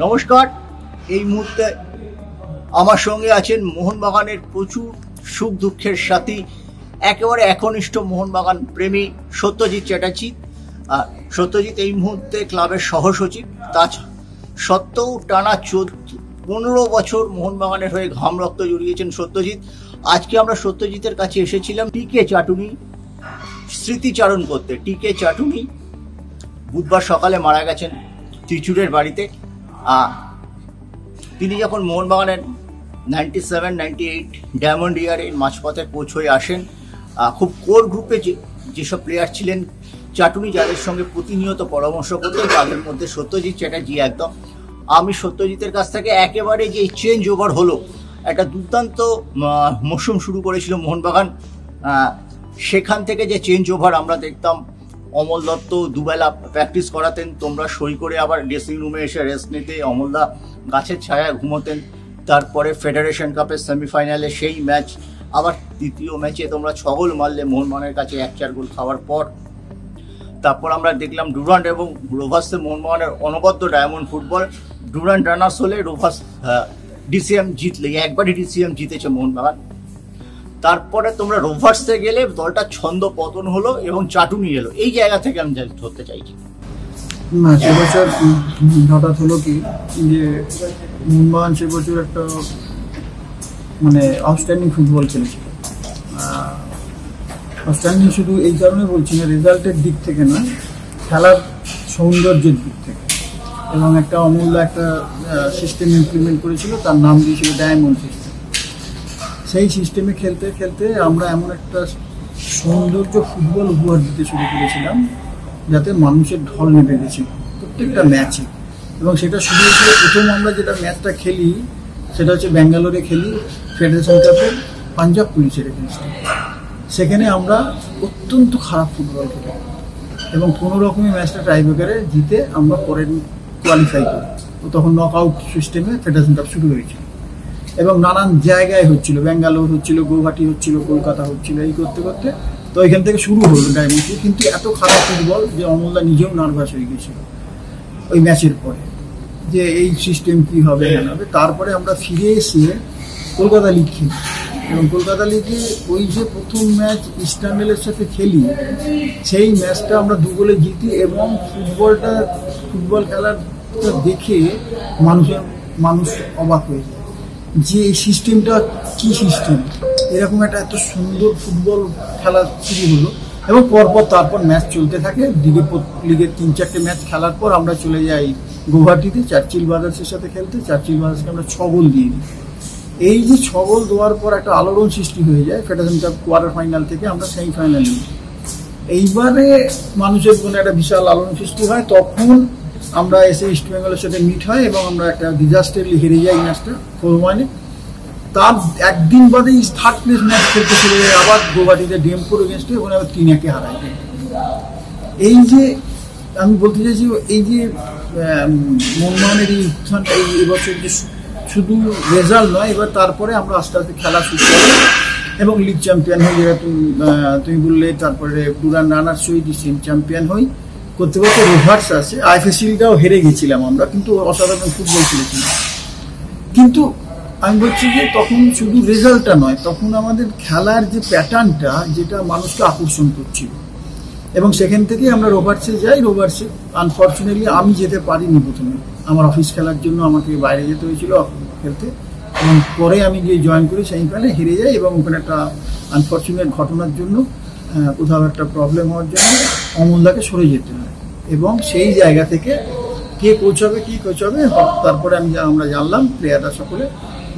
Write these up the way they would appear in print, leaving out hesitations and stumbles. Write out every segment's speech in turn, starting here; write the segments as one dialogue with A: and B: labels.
A: নমস্কার। এই মুহূর্তে আমার সঙ্গে আছেন মোহনবাগানের প্রচুর সুখ দুঃখের সাথী, একেবারে একনিষ্ঠ মোহনবাগান প্রেমী সত্যজিৎ চ্যাটার্জি। আর সত্যজিৎ এই মুহূর্তে ক্লাবের সহসচিব। তা সত্ত্বেও টানা 15 বছর মোহনবাগানের হয়ে ঘাম রক্ত জড়িয়েছেন সত্যজিৎ। আজকে আমরা সত্যজিতের কাছে এসেছিলাম টিকে চাটুনি স্মৃতিচারণ করতে। টিকে চাটুনি বুধবার সকালে মারা গেছেন ত্রিচুরের বাড়িতে। তিনি যখন মোহনবাগানের 97-98 ডায়মন্ড ইয়ারের মাঝপথের কোচ হয়ে আসেন, খুব কোর গ্রুপে যেসব প্লেয়ার ছিলেন চাটুনি যাদের সঙ্গে প্রতিনিয়ত পরামর্শ করতেন, তাদের মধ্যে সত্যজিৎ চ্যাটার্জি একদম। আমি সত্যজিতের কাছ থেকে একেবারে যে চেঞ্জ ওভার হলো, একটা দুর্দান্ত মৌসুম শুরু করেছিল মোহনবাগান, সেখান থেকে যে চেঞ্জ ওভার আমরা দেখতাম। অমল দত্ত দুবেলা প্র্যাকটিস করাতেন, তোমরা সই করে আবার ড্রেসিং রুমে এসে রেস্ট নিতে। অমলদা গাছের ছায়ায় ঘুমোতেন। তারপরে ফেডারেশন কাপের সেমিফাইনালে সেই ম্যাচ, আবার তৃতীয় ম্যাচে তোমরা 6 গোল মারলে মোহনবাগানের কাছে 1-4 গোল খাওয়ার পর। তারপর আমরা দেখলাম ডুরান্ড এবং রোভার্সে মোহনবাগানের অনবদ্য ডায়মন্ড ফুটবল। ডুরান্ড রানার্স হলে রোভার্স ডিসিএম জিতলে, একবারই ডিসিএম জিতেছে মোহনবাগান। তারপরে তোমরা রোভার্সে গেলে দলটা ছন্দ পতন হলো এবং চাটুনি এলো। এই জায়গা থেকে আমি ধরতে চাইছি
B: না, সে বছর হঠাৎ হলো কি যে মোহনবাগান সে বছর একটা মানে আউটস্ট্যান্ডিং ফুটবল খেলেছিল। আউটস্ট্যান্ডিং শুধু এই কারণে বলছি না, রেজাল্টের দিক থেকে নয়, খেলার সৌন্দর্যের দিক থেকে। এবং একটা অমূল্য একটা সিস্টেম ইমপ্লিমেন্ট করেছিল, তার নাম দিয়েছিল ডায়মন্ড সিস্টেম। সেই সিস্টেমে খেলতে খেলতে আমরা এমন একটা সৌন্দর্য ফুটবল উপহার দিতে শুরু করেছিলাম যাতে মানুষের ঢল নেমে গেছিল প্রত্যেকটা ম্যাচে। এবং সেটা শুরু হয়েছিল, প্রথম আমরা যেটা ম্যাচটা খেলি সেটা হচ্ছে ব্যাঙ্গালোরে খেলি, ফেডারেশন কাপের পাঞ্জাব পুলিশের এগেনস্টে। সেখানে আমরা অত্যন্ত খারাপ ফুটবল খেলি এবং কোনো রকমের ম্যাচটা টাইব্রেকারে জিতে আমরা পরের কোয়ালিফাই করি। তো তখন নক আউট সিস্টেমে ফেডারেশন কাপ শুরু হয়েছিল এবং নানান জায়গায় হচ্ছিল, ব্যাঙ্গালোর হচ্ছিল, গৌহাটি হচ্ছিল, কলকাতা হচ্ছিল। এই করতে করতে তো এখান থেকে শুরু হলো ডায়মন্ড। কিন্তু এত খারাপ ফুটবল যে অমলদা নিজেও নার্ভাস হয়ে গেছিল ওই ম্যাচের পরে, যে এই সিস্টেম কী হবে না হবে। তারপরে আমরা ফিরে এসে কলকাতা লিগ খেলি এবং কলকাতা লিগে ওই যে প্রথম ম্যাচ ইস্টার্নেলের সাথে খেলি, সেই ম্যাচটা আমরা 2 গোলে জিতি। এবং ফুটবল খেলাটা দেখে মানুষ অবাক হয়ে যায় যে এই সিস্টেমটা কি সিস্টেম, এরকম একটা এত সুন্দর ফুটবল খেলা শুরু হলো। এবং পরপর তারপর ম্যাচ চলতে থাকে। লিগের 3-4টে ম্যাচ খেলার পর আমরা চলে যাই গৌহাটিতে চার্চিল ব্রাদার্সের সাথে খেলতে। চার্চিল ব্রাদার্সকে আমরা 6 গোল দিয়ে দিই। এই যে 6 গোল দেওয়ার পর একটা আলোড়ন সৃষ্টি হয়ে যায়। ফেডারেশন কাপ কোয়ার্টার ফাইনাল থেকে আমরা সেমিফাইনালে। এইবারে মানুষের কোনো একটা বিশাল আলোড়ন সৃষ্টি হয়। তখন আমরা এসে ইস্ট বেঙ্গলের সাথে মিট হয় এবং আমরা একটা ডিজাস্টারলি হেরে যাই ম্যাচটা 4-1। তার একদিন বাদে থার্ড প্লেস ম্যাচ খেলতে চলে যায় আবার গৌহাটিতে ডিএমপুর এগেনস্টে, এবং আবার 3-1 হারায়। এই যে আমি বলতে চাইছি, এই যে মোহনবাগানের এই উত্থানটা এই বছর যে শুধু রেজাল্ট নয়, এবার তারপরে আমরা আস্তে আস্তে খেলা শুরু করি এবং লিগ চ্যাম্পিয়ন হই, যেটা তুমি বললে। তারপরে ডুরান্ড রানার্স হই, ডিসিএম চ্যাম্পিয়ন হই। করতে করতে রোভার্স আছে, আইএফএসিলটাও হেরে গেছিলাম আমরা, কিন্তু অসাধারণ ফুটবল খেলেছিলাম। কিন্তু আমি বলছি যে তখন শুধু রেজাল্টটা নয়, তখন আমাদের খেলার যে প্যাটার্নটা, যেটা মানুষকে আকর্ষণ করছিল। এবং সেখান থেকে আমরা রোভার্সে যাই। রোভার্সে আনফর্চুনেটলি আমি যেতে পারিনি প্রথমে, আমার অফিস খেলার জন্য আমাকে বাইরে যেতে হয়েছিল খেলতে। এবং পরে আমি গিয়ে জয়েন করি, সেমিফাইনালে হেরে যাই। এবং ওখানে একটা আনফর্চুনেট ঘটনার জন্য, কোথাও একটা প্রবলেম হওয়ার জন্য অমলদাকে সরে যেতে হয়। এবং সেই জায়গা থেকে কে কোচ হবে, কী কোচ হবে, তারপরে আমরা জানলাম প্লেয়াররা সকলে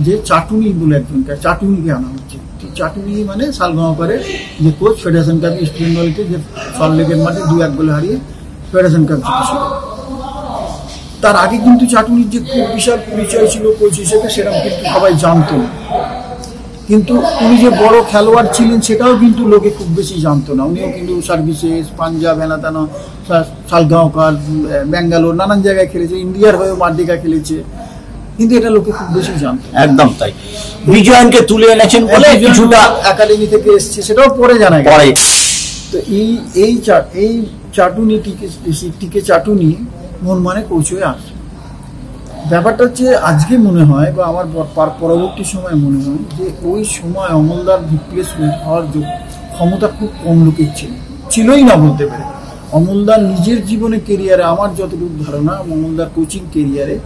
B: যে চাটুনি বলে একজনকে, চাটুনিকে আনা হচ্ছে। চাটুনি মানে শালগাঁওকারের যে কোচ, ফেডারেশন কাপে ইস্ট বেঙ্গলকে যে সল্টলেকের মাঠে 2-1 গোলে হারিয়ে ফেডারেশন কাপ জিতেছিল। তার আগে কিন্তু চাটুনির যে খুব বিশাল পরিচয় ছিল কোচ হিসেবে, সেরকম কিন্তু সবাই জানতো না। কিন্তু উনি যে বড় খেলোয়াড় ছিলেন সেটাও কিন্তু লোকে খুব বেশি জানতো না। উনিও কিন্তু সার্ভিসেস, পাঞ্জাব, হেনাতানা, শালগাঁওকার, ব্যাঙ্গালোর, নানান জায়গায় খেলেছে। ইন্ডিয়ার হয়েও মার্ডিকা খেলেছে, কিন্তু এটা লোকে খুব বেশি জানতো।
A: একদম তাই। বিজয়নকে তুলে এনেছেন বলে কিছুটা
B: একাডেমি থেকে এসছে, সেটাও পরে জানা যায়। তো এই চাটুনি টিকে চাটুনি মোহনবাগানে কোচ হয়ে আসে। ব্যাপারটা হচ্ছে আজকে মনে হয় বা আমার পরবর্তী সময় মনে হয় যে ওই সময় অমলদার রিপ্লেসমেন্ট হওয়ার ক্ষমতা খুব কম লোকের ছিলই না বলতে পারে। অমলদার নিজের জীবনে কেরিয়ারে আমার যতটুকু ধারণা, অমলদার কোচিং কেরিয়ারে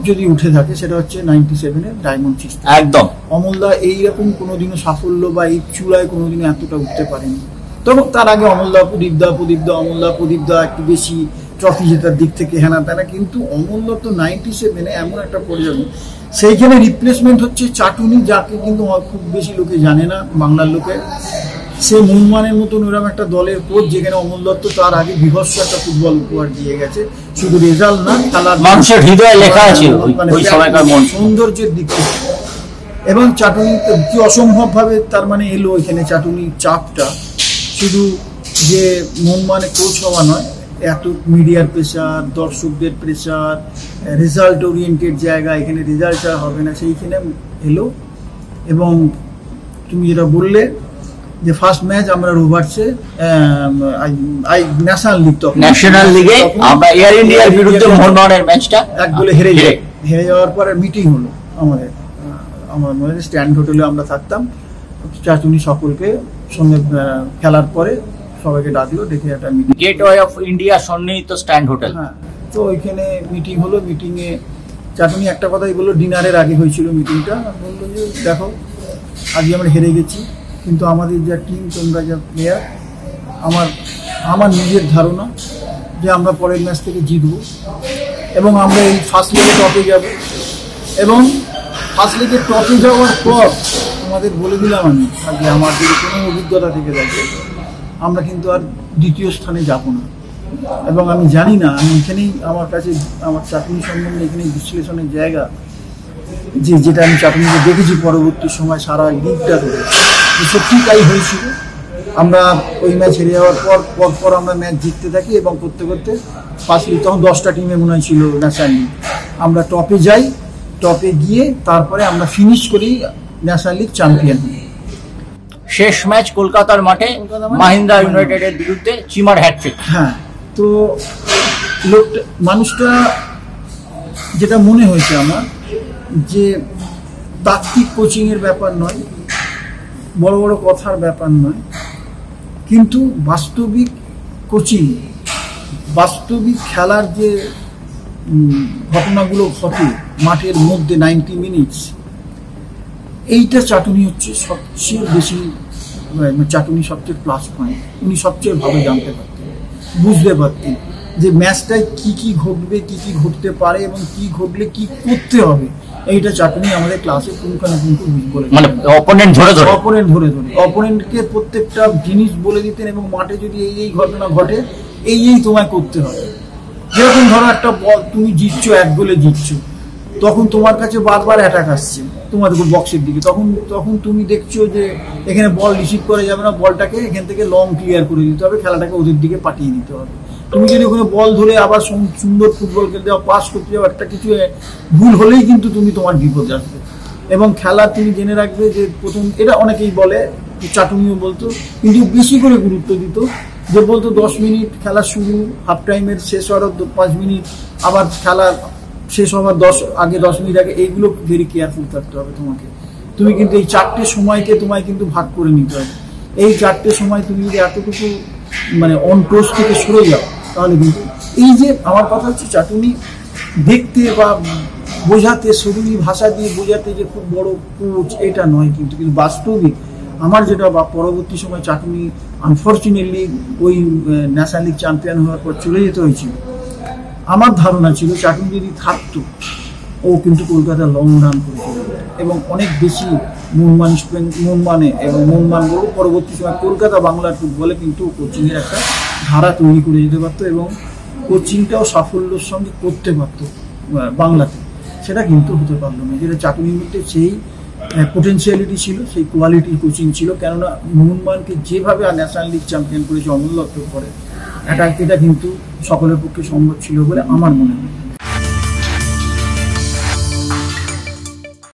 B: যদি উঠে থাকে সেটা হচ্ছে 97-এর ডায়মন্ড সিস্টেম।
A: একদম
B: অমলদা এইরকম কোনোদিনও সাফল্য বা এই চূড়ায় কোনোদিনও এতটা উঠতে পারেনি। তখন তার আগে অমলদা প্রদীপদা একটু বেশি ট্রফি জেতার দিক থেকে হেনা তেনা, কিন্তু অমলদা তো 97-এ এমন একটা পর্যায়ে সেইখানে রিপ্লেসমেন্ট হচ্ছে চাটুনি, যাকে কিন্তু খুব বেশি লোকে জানে না বাংলার লোকে। সে মুনমানের মতন ওরকম একটা দলের কোচ, যেখানে অমল দত্ত তার আগে বিভৎস একটা ফুটবল উপহার দিয়ে গেছে, শুধু রেজাল্ট না, খেলার
A: মানুষের হৃদয়ে লেখা আছে ওই সময়কার
B: সৌন্দর্যের দিক থেকে। এবং চাটুনি কি অসম্ভব ভাবে তার মানে এলো এখানে চাটুনি চাপটা, শুধু যে মুনমানে কোচ হওয়া নয়, এত মিডিয়ার প্রেশার, দর্শকদের প্রেশার, রেজাল্ট ওরিয়েন্টেড জায়গা, এখানে রেজাল্ট আর হবে না, সেইখানে এলো। এবং তুমি যেটা বললে যে ফার্স্ট ম্যাচ আমরা রোভার্সে
A: ন্যাশনাল লিগে আমরা এয়ার ইন্ডিয়ার বিরুদ্ধে মোহনবাগানের ম্যাচটা
B: 1-2 হেরে যাওয়ার পরে মিটিং হলো আমার মনে স্ট্যান্ড হোটেলে আমরা থাকতাম। চাচুনি সকলকে সঙ্গে খেলার পরে সবাইকে ডাকলো, ডেকে একটা মিটিং,
A: গেটওয়ে অফ ইন্ডিয়া সন্নিহিত স্ট্যান্ড হোটেল।
B: হ্যাঁ, তো ওইখানে মিটিং হলো। মিটিংয়ে চাটুনি একটা কথাই বললো, ডিনারের আগে হয়েছিল মিটিংটা, বললো যে দেখো আজকে আমরা হেরে গেছি, কিন্তু আমাদের যা টিম, তোমরা যা প্লেয়ার, আমার নিজের ধারণা যে আমরা পরের ম্যাচ থেকে জিতবো এবং আমরা এই ফার্স্ট লিগে টপে যাব। এবং ফার্স্ট লিগে টপে যাওয়ার পর আমাদের বলে দিলাম আমি আজকে, আমার যদি কোনো অভিজ্ঞতা থেকে থাকে, আমরা কিন্তু আর দ্বিতীয় স্থানে যাব না। এবং আমি জানি না, আমি এখানেই আমার কাছে আমার চাটুনি সম্বন্ধে এখানেই বিশ্লেষণের জায়গা, যেটা আমি চাটুনিকে দেখেছি পরবর্তী সময় সারা লিগটা ধরে, সত্যি তাই হয়েছিল। আমরা ওই ম্যাচ হেরে যাওয়ার পর আমরা ম্যাচ জিততে থাকি এবং করতে করতে ফার্স্ট লিগ, তখন 10টা টিমে মনে হয় ছিল ন্যাশনাল লিগ, আমরা টপে যাই, টপে গিয়ে তারপরে আমরা ফিনিশ করি ন্যাশনাল লিগ চ্যাম্পিয়ন।
A: শেষ ম্যাচ কলকাতার মাঠে মাহিন্দ্রা ইউনাইটেডের বিরুদ্ধে চিমার হ্যাটট্রিক।
B: হ্যাঁ, তো মানুষটা যেটা মনে হয়েছে আমার, যে তাত্ত্বিক কোচিংয়ের ব্যাপার নয়, বড় বড় কথার ব্যাপার নয়, কিন্তু বাস্তবিক কোচিং, বাস্তবিক খেলার যে ঘটনাগুলো ঘটে মাঠের মধ্যে 90 মিনিটস, এইটা চাটুনি হচ্ছে সবচেয়ে বেশি, চাটুনি সবচেয়ে প্লাস পয়েন্ট। উনি সবচেয়ে ভালো জানতে পারতেন, বুঝতে পারতেন যে ম্যাচটায় কি ঘটবে, কি ঘটতে পারে এবং কি ঘটলে কি করতে হবে। এইটা চাটুনি আমাদের ক্লাসে পুঙ্খানুপুঙ্খ বলে,
A: মানে অপোনেন্ট ধরে
B: অপোনেন্টকে প্রত্যেকটা জিনিস বলে দিতেন। এবং মাঠে যদি এই ঘটনা ঘটে, এই তোমায় করতে হবে। যেরকম ধরো একটা বল তুমি জিতছো, 1 গোলে জিতছো, তখন তোমার কাছে বারবার অ্যাটাক আসছে তোমাদের বক্সের দিকে, তখন তুমি দেখছো যে এখানে বল রিসিভ করা যাবে না, বলটাকে এখান থেকে লং ক্লিয়ার করে দিতে হবে, খেলাটাকে ওদের দিকে পাঠিয়ে দিতে হবে। তুমি যদি ওখানে বল ধরে আবার সুন্দর ফুটবল খেলতে যাও, পাস করতে যাও, একটা কিছু ভুল হলেই কিন্তু তোমার বিপদ আসবে। এবং খেলা তুমি জেনে রাখবে যে প্রথম, এটা অনেকেই বলে, চাটুনিও বলতো, কিন্তু বেশি করে গুরুত্ব দিত, যে বলতো 10 মিনিট খেলা শুরু, হাফ টাইমের শেষ হওয়ার 5 মিনিট, আবার খেলা শেষ হওয়ার 10 মিনিট আগে, এইগুলো ভেরি কেয়ারফুল থাকতে হবে তোমাকে। তুমি কিন্তু এই 4টে সময়কে তোমায় কিন্তু ভাগ করে নিতে হবে। এই 4টে সময় তুমি যদি এতটুকু মানে অন টোস থেকে সরে যাও, তাহলে কিন্তু এই যে আমার কথা হচ্ছে, চাটুনি দেখতে বা বোঝাতে, শরীরী ভাষা দিয়ে বোঝাতে যে খুব বড় কোচ, এটা নয়, কিন্তু বাস্তবিক আমার যেটা, বা পরবর্তী সময় চাটুনি আনফর্চুনেটলি ওই ন্যাশনাল লিগ চ্যাম্পিয়ন হওয়ার পর চলে যেতে হয়েছিল। আমার ধারণা ছিল চাটুনি যদি থাকতো, ও কিন্তু কলকাতা লং রান করেছিল এবং অনেক বেশি মনমানে এবং মনমান বলব, পরবর্তী সময় কলকাতা বাংলার ফুটবলে কিন্তু কোচিংয়ের একটা ধারা তৈরি করে যেতে পারতো এবং কোচিংটাও সাফল্যের সঙ্গে করতে পারতো বাংলাতে। সেটা কিন্তু হতে পারলো না, যেটা চাটুনির মধ্যে সেই পোটেন্সিয়ালিটি ছিল, সেই কোয়ালিটির কোচিং ছিল। কেননা মোহনবাগানকে যেভাবে ন্যাশনাল লিগ চ্যাম্পিয়ন করেছে অমল দত্তর পরে, এটা কিন্তু সকলের পক্ষে সম্ভব ছিল বলে আমার মনে হয়।